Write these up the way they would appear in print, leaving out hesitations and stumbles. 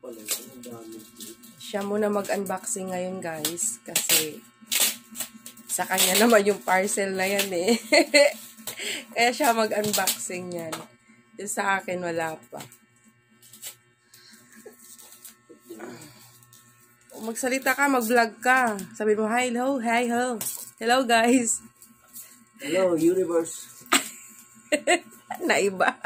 pala. Ang dami. Siya muna mag-unboxing ngayon, guys. Kasi sa kanya naman yung parcel na yan eh. Kaya siya mag-unboxing yan. Yung sa akin, wala pa. Magsalita ka, mag-vlog ka. Sabi mo, hi, hello, hi, hello. Hello, guys. Hello, universe. Naiba.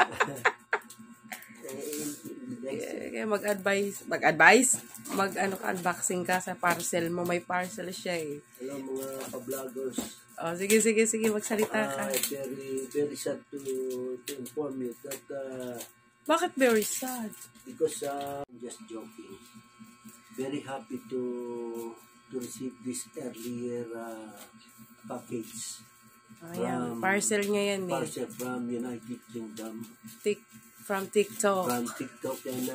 Kaya mag-unboxing ka sa parcel mo. May parcel siya eh. Hello, mga ka-vloggers. Oh, sige, magsalita ka. Very sad to inform you that Bakit very sad? because I'm just joking. Very happy to receive this earlier package. Ayan, parcel niya yan eh. Parcel from United Kingdom. From TikTok. From TikTok and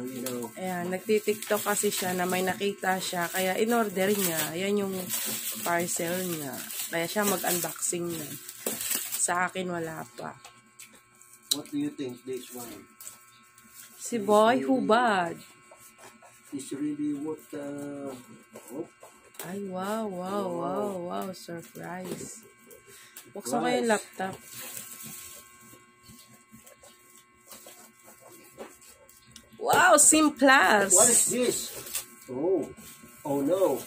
you know. Ayan, nagti-TikTok kasi siya na may nakita siya. Kaya in-order niya. Yan yung parcel niya. Kaya siya mag-unboxing niya. Sa akin wala pa. What do you think this one? Si Boy Hubad. It's really what oh. Ay, wow. Surprise. Buksan ko yung laptop. Wow, SIM Plus. What is this? Oh no.